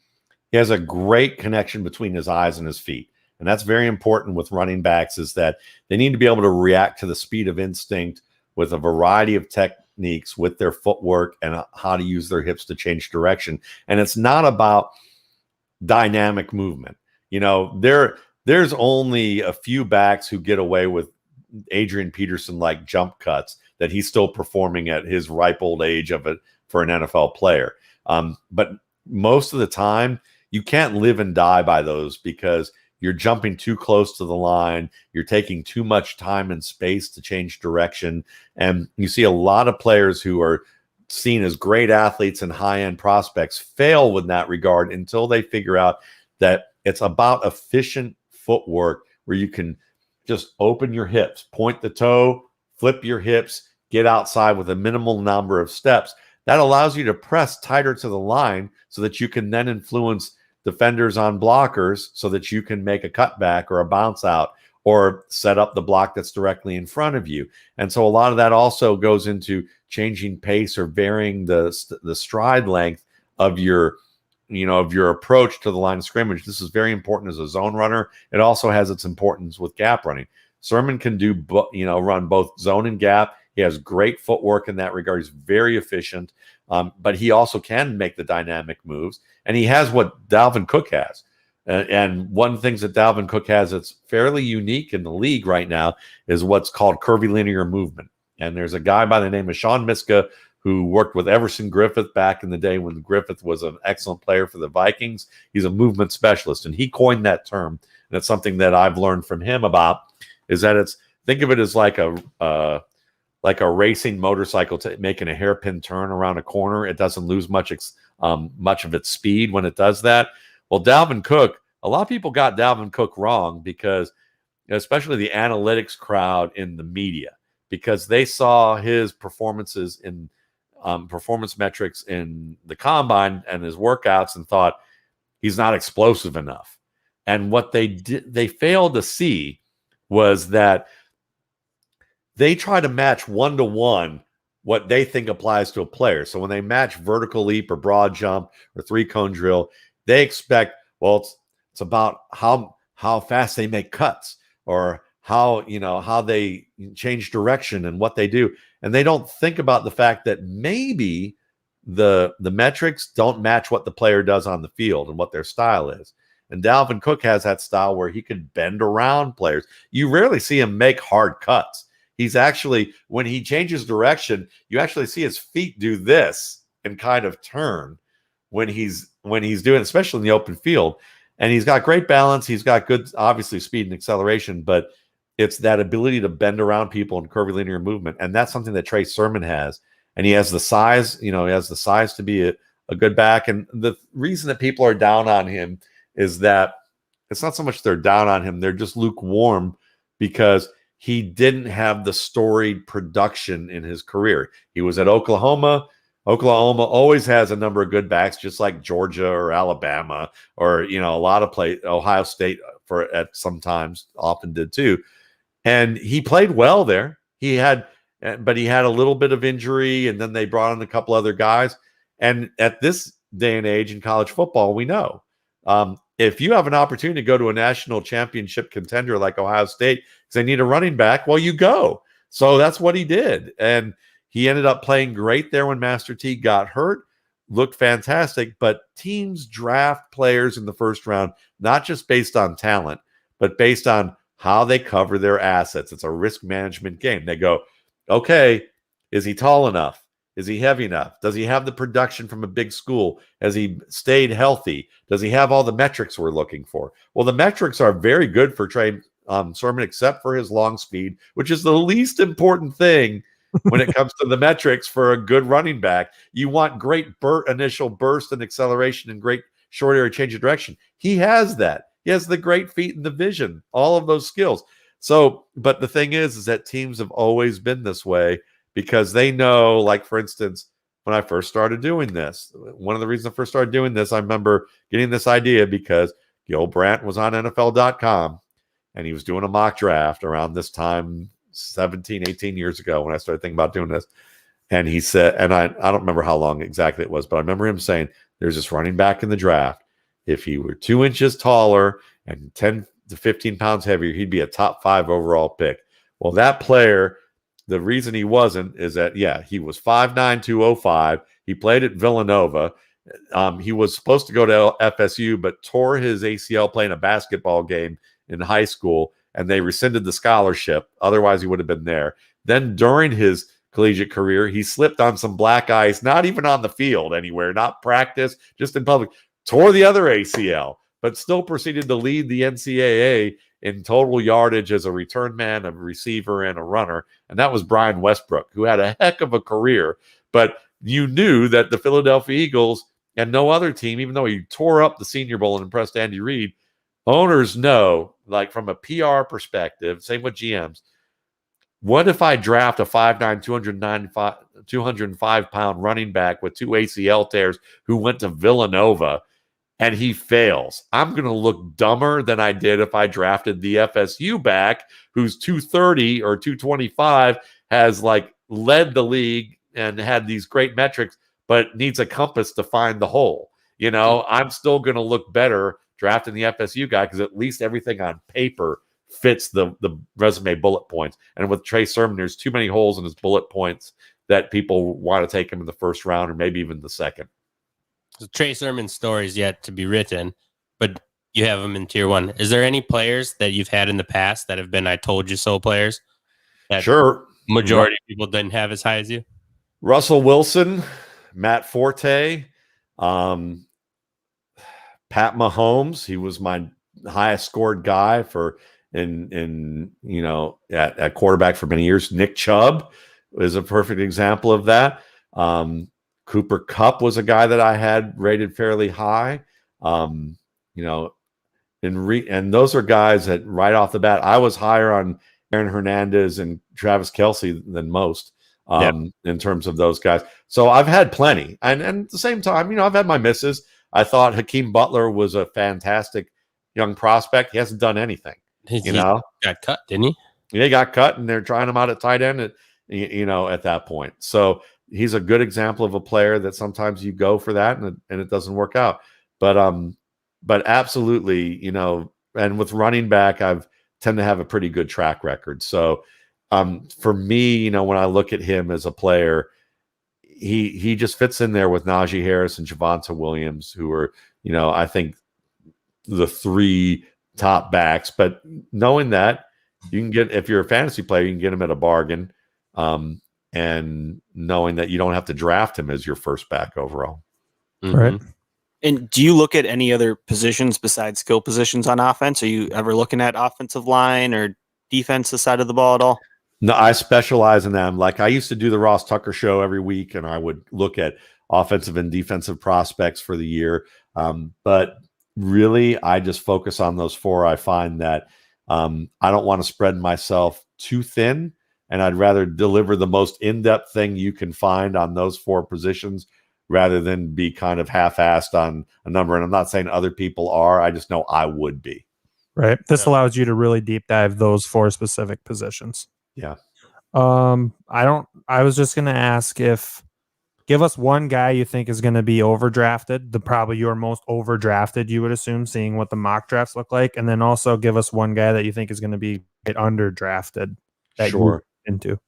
he has a great connection between his eyes and his feet. And that's very important with running backs, is that they need to be able to react to the speed of instinct with a variety of techniques with their footwork and how to use their hips to change direction. And it's not about dynamic movement. You know, there's only a few backs who get away with Adrian Peterson like jump cuts that he's still performing at his ripe old age of it for an NFL player. But most of the time, you can't live and die by those because you're jumping too close to the line. You're taking too much time and space to change direction. And you see a lot of players who are seen as great athletes and high-end prospects fail in that regard until they figure out that it's about efficient footwork where you can just open your hips, point the toe, flip your hips, get outside with a minimal number of steps. That allows you to press tighter to the line so that you can then influence defenders on blockers so that you can make a cutback or a bounce out or set up the block that's directly in front of you. And so a lot of that also goes into changing pace or varying the stride length of your approach to the line of scrimmage. This is very important as a zone runner. It also has its importance with gap running. Sermon can run both zone and gap. He has great footwork in that regard. He's very efficient, but he also can make the dynamic moves. And he has what Dalvin Cook has. And one of the things that Dalvin Cook has that's fairly unique in the league right now is what's called curvilinear movement. And there's a guy by the name of Sean Miska who worked with Everson Griffith back in the day when Griffith was an excellent player for the Vikings. He's a movement specialist, and he coined that term. And it's something that I've learned from him about, is that think of it as like a racing motorcycle making a hairpin turn around a corner. It doesn't lose much of its speed when it does that. Well, Dalvin Cook, a lot of people got Dalvin Cook wrong because, especially the analytics crowd in the media, because they saw his performances in performance metrics in the combine and his workouts and thought he's not explosive enough. And what they failed to see was that they try to match 1-to-1 what they think applies to a player. So when they match vertical leap or broad jump or 3-cone drill, they expect, well, it's about how fast they make cuts or how they change direction and what they do. And they don't think about the fact that maybe the metrics don't match what the player does on the field and what their style is. And Dalvin Cook has that style where he can bend around players. You rarely see him make hard cuts. He's actually, when he changes direction, you actually see his feet do this and kind of turn when he's doing, especially in the open field. And he's got great balance. He's got good, obviously, speed and acceleration, but it's that ability to bend around people in curvilinear movement. And that's something that Trey Sermon has. And he has the size, he has the size to be a good back. And the reason that people are down on him is that it's not so much they're down on him, they're just lukewarm because he didn't have the storied production in his career. He was at Oklahoma. Oklahoma always has a number of good backs, just like Georgia or Alabama or, a lot of Ohio State at sometimes often did too. And he played well there. But he had a little bit of injury, and then they brought in a couple other guys. And at this day and age in college football, we know if you have an opportunity to go to a national championship contender like Ohio State because they need a running back, well, you go. So that's what he did. And he ended up playing great there when Master T got hurt, looked fantastic. But teams draft players in the first round, not just based on talent, but based on how they cover their assets. It's a risk management game. They go, okay, is he tall enough? Is he heavy enough? Does he have the production from a big school? Has he stayed healthy? Does he have all the metrics we're looking for? Well, the metrics are very good for Trey Sermon, except for his long speed, which is the least important thing when it comes to the metrics for a good running back. You want great initial burst and acceleration and great short area change of direction. He has that. He has the great feet and the vision, all of those skills. So, but the thing is that teams have always been this way because they know, like, for instance, when I first started doing this, one of the reasons I first started doing this, I remember getting this idea because Gil Brandt was on NFL.com and he was doing a mock draft around this time, 17, 18 years ago when I started thinking about doing this. And he said, and I don't remember how long exactly it was, but I remember him saying, there's this running back in the draft. If he were 2 inches taller and 10 to 15 pounds heavier, he'd be a top 5 overall pick. Well, that player, the reason he wasn't is that, he was 5'9", 205. He played at Villanova. He was supposed to go to FSU, but tore his ACL playing a basketball game in high school, and they rescinded the scholarship. Otherwise, he would have been there. Then during his collegiate career, he slipped on some black ice, not even on the field anywhere, not practice, just in public, tore the other ACL, but still proceeded to lead the NCAA in total yardage as a return man, a receiver, and a runner. And that was Brian Westbrook, who had a heck of a career. But you knew that the Philadelphia Eagles and no other team, even though he tore up the Senior Bowl and impressed Andy Reid, owners know, like from a PR perspective, same with GMs, what if I draft a 5'9", 205-pound running back with 2 ACL tears who went to Villanova and he fails? I'm going to look dumber than I did if I drafted the FSU back who's 230 or 225, has like led the league and had these great metrics, but needs a compass to find the hole. I'm still going to look better drafting the FSU guy because at least everything on paper fits the resume bullet points. And with Trey Sermon, there's too many holes in his bullet points that people want to take him in the first round or maybe even the second. So Trey Sermon's story is yet to be written, but you have him in tier 1. Is there any players that you've had in the past that have been I told you so players? That sure. Majority of people didn't have as high as you? Russell Wilson, Matt Forte, Pat Mahomes. He was my highest scored guy at quarterback for many years. Nick Chubb is a perfect example of that. Cooper Kupp was a guy that I had rated fairly high. And those are guys that right off the bat, I was higher on Aaron Hernandez and Travis Kelce than most in terms of those guys. So I've had plenty. And at the same time, I've had my misses. I thought Hakeem Butler was a fantastic young prospect. He hasn't done anything. He got cut, didn't he? Yeah, he got cut, and they're trying him out at tight end at that point. So he's a good example of a player that sometimes you go for that and it doesn't work out. But absolutely, and with running back, I've tend to have a pretty good track record. So For me, when I look at him as a player, he just fits in there with Najee Harris and Javonte Williams, who are, I think the 3 top backs. But knowing that you can get, if you're a fantasy player, you can get him at a bargain, and knowing that you don't have to draft him as your first back overall. Right. And do you look at any other positions besides skill positions on offense? Are you ever looking at offensive line or defensive side of the ball at all? No, I specialize in them. Like I used to do the Ross Tucker show every week, and I would look at offensive and defensive prospects for the year. But really, I just focus on those 4. I find that I don't want to spread myself too thin, and I'd rather deliver the most in-depth thing you can find on those 4 positions rather than be kind of half-assed on a number. And I'm not saying other people are. I just know I would be. Right. This allows you to really deep dive those 4 specific positions. Yeah. I was just going to ask give us one guy you think is going to be overdrafted, probably your most overdrafted, you would assume, seeing what the mock drafts look like. And then also give us one guy that you think is going to be underdrafted that Sure. you're into.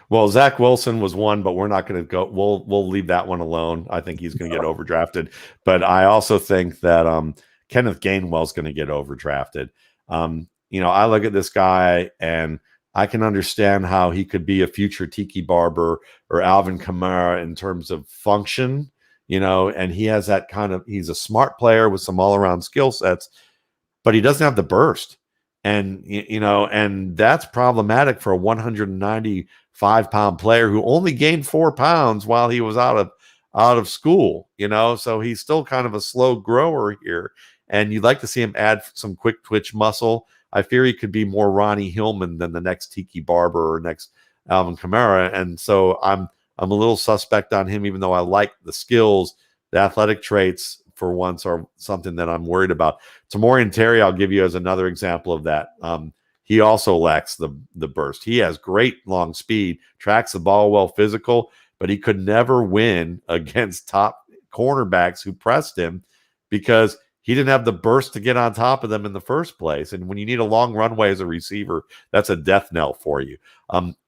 Well, Zach Wilson was one, but we're not going to go. We'll leave that one alone. I think he's going to get overdrafted. But I also think that Kenneth Gainwell's going to get overdrafted. I look at this guy and I can understand how he could be a future Tiki Barber or Alvin Kamara in terms of function, and he has that he's a smart player with some all-around skill sets, but he doesn't have the burst. And, and that's problematic for a 195-pound player who only gained 4 pounds while he was out of school, so he's still kind of a slow grower here. And you'd like to see him add some quick twitch muscle. I fear he could be more Ronnie Hillman than the next Tiki Barber or next Alvin Kamara. And so I'm a little suspect on him, even though I like the skills. The athletic traits for once are something that I'm worried about. Tamorrion Terry, I'll give you as another example of that. He also lacks the burst. He has great long speed, tracks the ball well, physical, but he could never win against top cornerbacks who pressed him because he didn't have the burst to get on top of them in the first place. And when you need a long runway as a receiver, that's a death knell for you.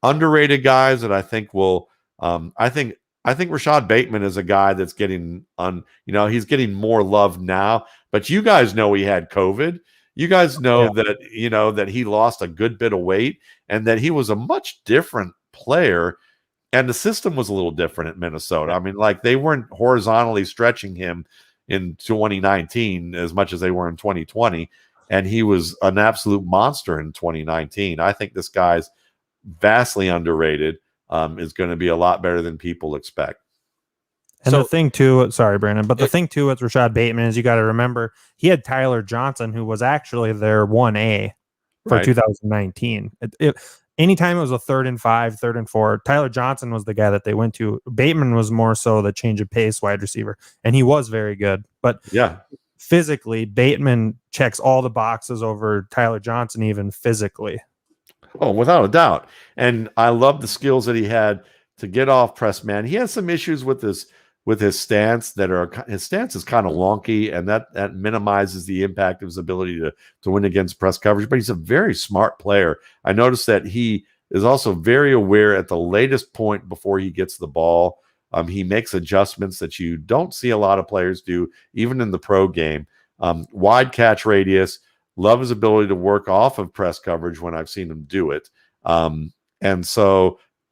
Underrated guys that I think will, I think Rashad Bateman is a guy that's getting he's getting more love now, but you guys know he had COVID. You guys know that he lost a good bit of weight and that he was a much different player. And the system was a little different at Minnesota. I mean, like they weren't horizontally stretching him in 2019 as much as they were in 2020. And he was an absolute monster in 2019. I think this guy's vastly underrated, is going to be a lot better than people expect. And the thing too, sorry, Brandon, but the thing too with Rashad Bateman is you got to remember he had Tyler Johnson, who was actually their 1A for 2019. Anytime it was a 3rd and 5, 3rd and 4, Tyler Johnson was the guy that they went to. Bateman was more so the change of pace wide receiver, and he was very good. But physically, Bateman checks all the boxes over Tyler Johnson, even physically. Oh, without a doubt. And I love the skills that he had to get off press man. He has some issues with his stance his stance is kind of wonky, and that minimizes the impact of his ability to win against press coverage, but he's a very smart player. I noticed that he is also very aware at the latest point before he gets the ball. He makes adjustments that you don't see a lot of players do, even in the pro game. Wide catch radius, love his ability to work off of press coverage when I've seen him do it. And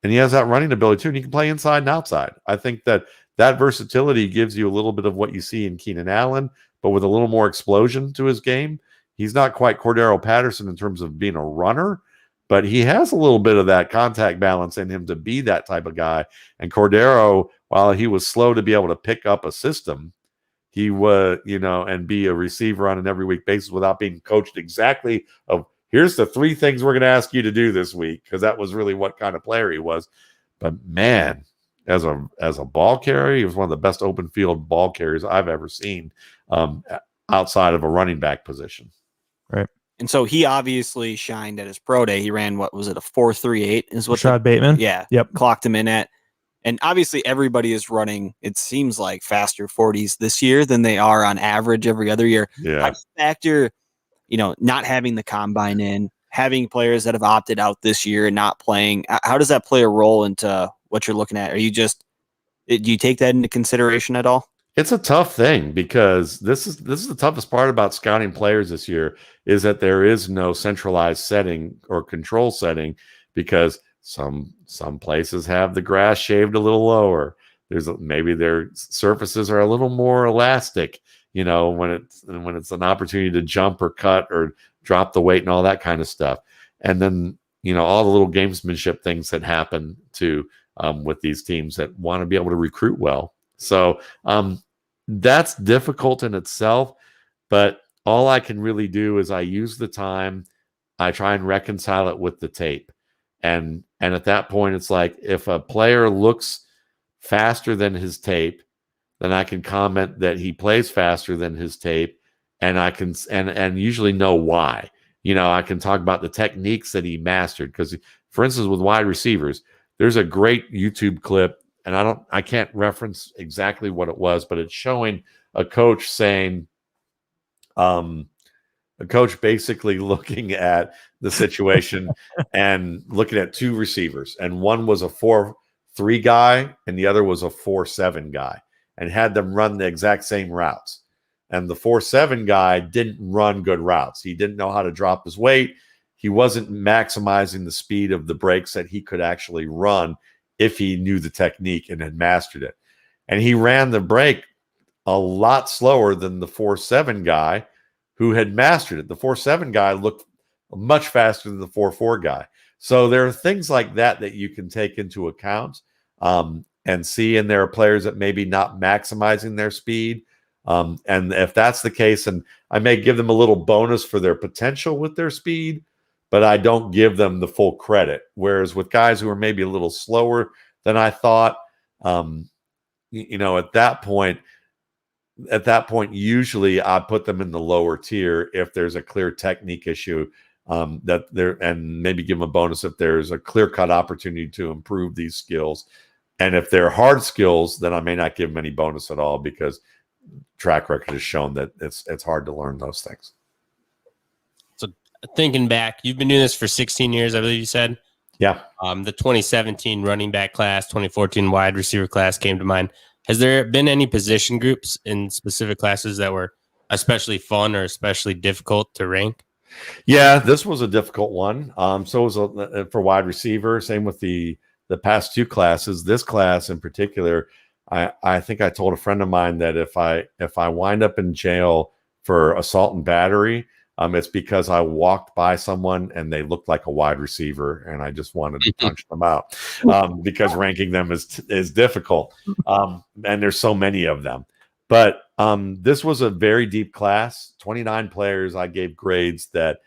he has that running ability too, and he can play inside and outside. I think that versatility gives you a little bit of what you see in Keenan Allen, but with a little more explosion to his game. He's not quite Cordero Patterson in terms of being a runner, but he has a little bit of that contact balance in him to be that type of guy. And Cordero, while he was slow to be able to pick up a system, he was, and be a receiver on an every week basis without being coached exactly of here's the 3 things we're going to ask you to do this week, because that was really what kind of player he was. But man, as a ball carrier, he was one of the best open field ball carriers I've ever seen, outside of a running back position. Right. And so he obviously shined at his pro day. He ran, what was it, a 4.38 is what Rashad Bateman? Yeah. Yep. Clocked him in at. And obviously everybody is running, it seems like, faster 40s this year than they are on average every other year. Yeah. I factor, not having the combine in, having players that have opted out this year and not playing, how does that play a role into what you're looking at? Do you take that into consideration at all? It's a tough thing because this is the toughest part about scouting players this year is that there is no centralized setting or control setting because some places have the grass shaved a little lower. Maybe their surfaces are a little more elastic, when it's an opportunity to jump or cut or drop the weight and all that kind of stuff. And then, all the little gamesmanship things that happen to with these teams that want to be able to recruit well. So that's difficult in itself, but all I can really do is I use the time. I try and reconcile it with the tape. And at that point, it's like if a player looks faster than his tape, then I can comment that he plays faster than his tape, and I can and usually know why. I can talk about the techniques that he mastered because, for instance, with wide receivers, there's a great YouTube clip, and I can't reference exactly what it was, but it's showing a coach saying, a coach basically looking at the situation and looking at two receivers, and one was a 4-3 guy and the other was a 4-7 guy, and had them run the exact same routes. And the 4-7 guy didn't run good routes. He didn't know how to drop his weight. He wasn't maximizing the speed of the breaks that he could actually run if he knew the technique and had mastered it. And he ran the break a lot slower than the 4-7 guy who had mastered it. The 4-7 guy looked much faster than the 4-4 guy. So there are things like that you can take into account and see. And there are players that maybe not maximizing their speed. And if that's the case, and I may give them a little bonus for their potential with their speed, but I don't give them the full credit. Whereas with guys who are maybe a little slower than I thought, at that point, usually I put them in the lower tier if there's a clear technique issue and maybe give them a bonus if there's a clear-cut opportunity to improve these skills. And if they're hard skills, then I may not give them any bonus at all because track record has shown that it's hard to learn those things. So thinking back, you've been doing this for 16 years, I believe you said. Yeah. The 2017 running back class, 2014 wide receiver class came to mind. Has there been any position groups in specific classes that were especially fun or especially difficult to rank? Yeah, this was a difficult one. So it was for wide receiver. Same with the past two classes. This class in particular, I think I told a friend of mine that if I wind up in jail for assault and battery, it's because I walked by someone and they looked like a wide receiver, and I just wanted to punch them out because ranking them is difficult, and there's so many of them. But this was a very deep class, 29 players. I gave grades that,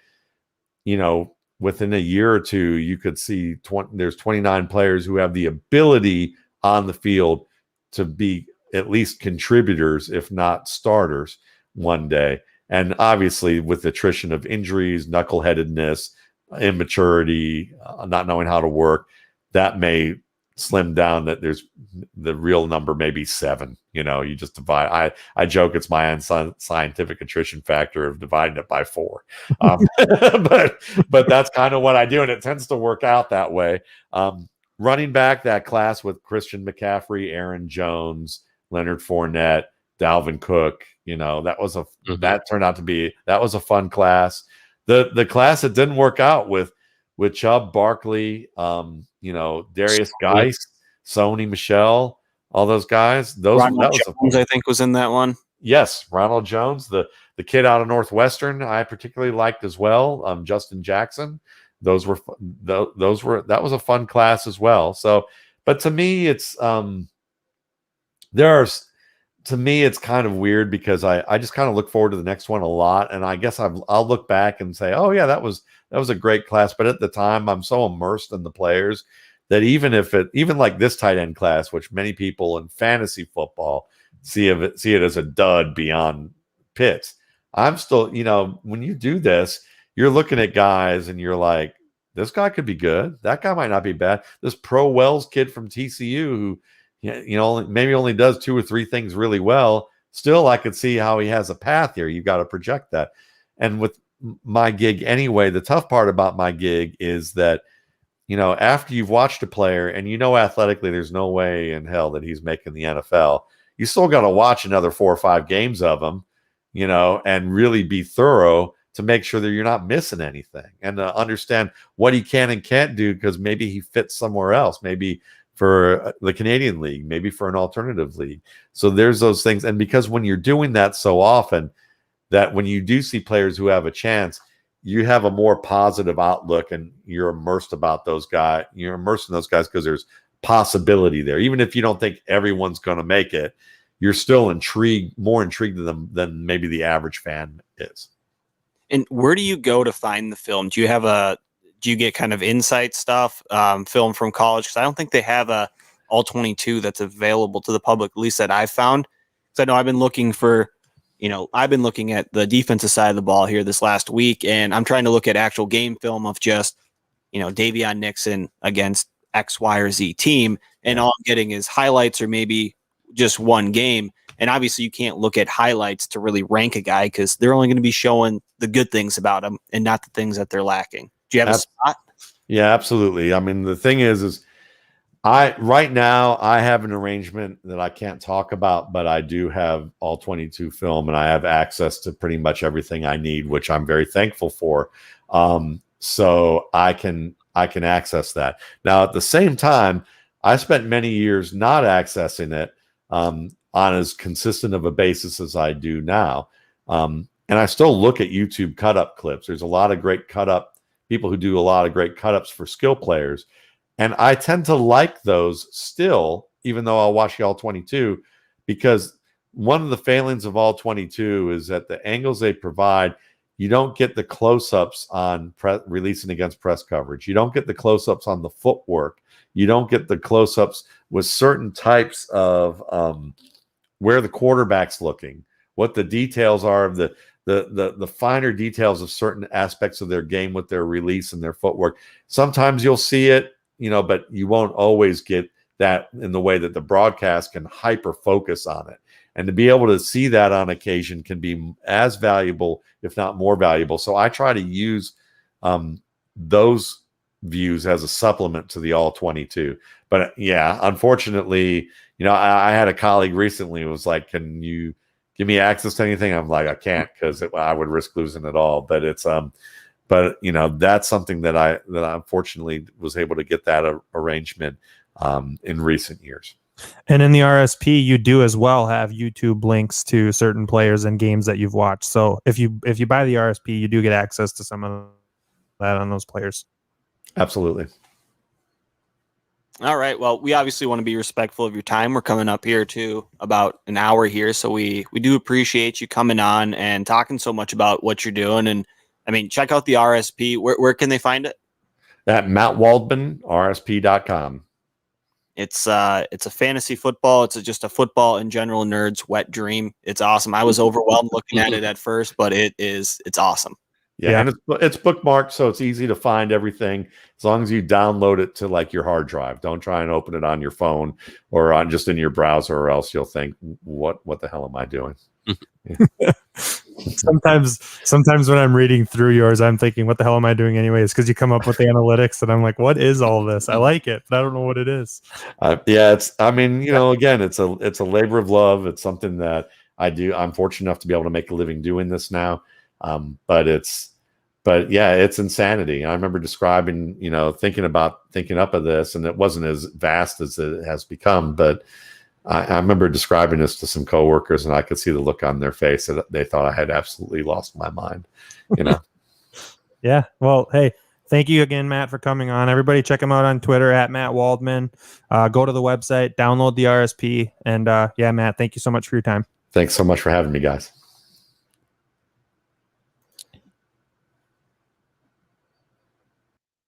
within a year or two, you could see there's 29 players who have the ability on the field to be at least contributors, if not starters, one day. And obviously with attrition of injuries, knuckleheadedness, immaturity, not knowing how to work, that may slim down that there's the real number, maybe 7. You just divide. I joke it's my unscientific attrition factor of dividing it by 4. But that's kind of what I do, and it tends to work out that way. Running back, that class with Christian McCaffrey, Aaron Jones, Leonard Fournette, Dalvin Cook, that turned out to be, that was a fun class. The class that didn't work out with Chubb, Barkley, Darius Geist, Sony Michel, all those guys. Jones, I think, was in that one. Yes, Ronald Jones, the kid out of Northwestern, I particularly liked as well. Justin Jackson. That was a fun class as well. So, but to me, it's it's kind of weird because I just kind of look forward to the next one a lot, and I guess I'll look back and say, oh yeah, that was a great class. But at the time, I'm so immersed in the players that even like this tight end class, which many people in fantasy football see it as a dud beyond Pitts, I'm still, when you do this, you're looking at guys and you're like, this guy could be good. That guy might not be bad. This Pro Wells kid from TCU who, maybe only does 2 or 3 things really well. Still, I could see how he has a path here. You've got to project that. And my gig anyway. The tough part about my gig is that, after you've watched a player and athletically there's no way in hell that he's making the NFL, you still got to watch another 4 or 5 games of him, and really be thorough to make sure that you're not missing anything and to understand what he can and can't do, because maybe he fits somewhere else, maybe for the Canadian League, maybe for an alternative league. So there's those things. And because when you're doing that so often, that when you do see players who have a chance, you have a more positive outlook and you're immersed about those guys. You're immersed in those guys because there's possibility there. Even if you don't think everyone's going to make it, you're still more intrigued than maybe the average fan is. And where do you go to find the film? Do you get kind of insight stuff, film from college? Because I don't think they have a all 22 that's available to the public, at least that I've found. Because I know I've been looking at the defensive side of the ball here this last week, and I'm trying to look at actual game film of just, Davion Nixon against X, Y, or Z team, and all I'm getting is highlights or maybe just one game. And obviously you can't look at highlights to really rank a guy because they're only going to be showing the good things about him and not the things that they're lacking. Do you have a spot? Yeah, absolutely. I mean, the thing is right now I have an arrangement that I can't talk about, but I do have all 22 film and I have access to pretty much everything I need, which I'm very thankful for. So I can access that. Now, at the same time, I spent many years not accessing it on as consistent of a basis as I do now. And I still look at YouTube cut-up clips. There's a lot of great people who do a lot of great cut-ups for skill players. And I tend to like those still, even though I'll watch the all 22, because one of the failings of all 22 is that the angles they provide, you don't get the close-ups on releasing against press coverage. You don't get the close-ups on the footwork. You don't get the close-ups with certain types of where the quarterback's looking, what the details are of the finer details of certain aspects of their game with their release and their footwork. Sometimes you'll see it, but you won't always get that in the way that the broadcast can hyper focus on it. And to be able to see that on occasion can be as valuable, if not more valuable. So I try to use those views as a supplement to the all 22. But yeah, unfortunately, I had a colleague recently who was like, "Can you give me access to anything?" I'm like, "I can't, because I would risk losing it all." But it's that's something that I unfortunately was able to get that arrangement in recent years. And in the RSP, you do as well have YouTube links to certain players and games that you've watched. So if you buy the RSP, you do get access to some of that on those players. Absolutely. All right. Well, we obviously want to be respectful of your time. We're coming up here to about an hour here. So we do appreciate you coming on and talking so much about what you're doing. And I mean, check out the RSP. Where can they find it? At Matt Waldman, RSP.com. It's a fantasy football. It's just a football in general nerd's wet dream. It's awesome. I was overwhelmed looking at it at first, but it's awesome. Yeah, and it's bookmarked, so it's easy to find everything as long as you download it to like your hard drive. Don't try and open it on your phone or on just in your browser, or else you'll think, what the hell am I doing? Sometimes when I'm reading through yours, I'm thinking, what the hell am I doing anyways? Because you come up with the analytics and I'm like, what is all this? I like it, but I don't know what it is. Again, it's a labor of love. It's something that I do. I'm fortunate enough to be able to make a living doing this now. But it's insanity. I remember describing, thinking up of this, and it wasn't as vast as it has become, but I remember describing this to some coworkers, and I could see the look on their face that they thought I had absolutely lost my mind, Yeah. Well, hey, thank you again, Matt, for coming on. Everybody check him out on Twitter at Matt Waldman. Go to the website, download the RSP, and Matt, thank you so much for your time. Thanks so much for having me, guys.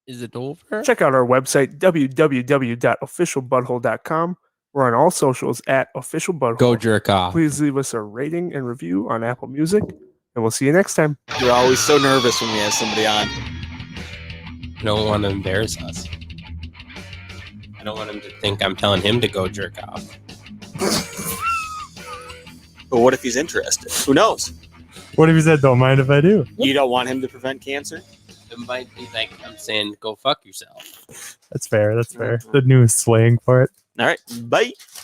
Is it over? Check out our website, www.officialbudhole.com. We're on all socials at officialbudhole. Go jerk off. Please leave us a rating and review on Apple Music, and we'll see you next time. You're always so nervous when we have somebody on. I don't want to embarrass us. I don't want him to think I'm telling him to go jerk off. But what if he's interested? Who knows? What if he said, "Don't mind if I do"? You don't want him to prevent cancer? It might be like I'm saying, go fuck yourself. That's fair. That's fair. The new slang for it. All right. Bye.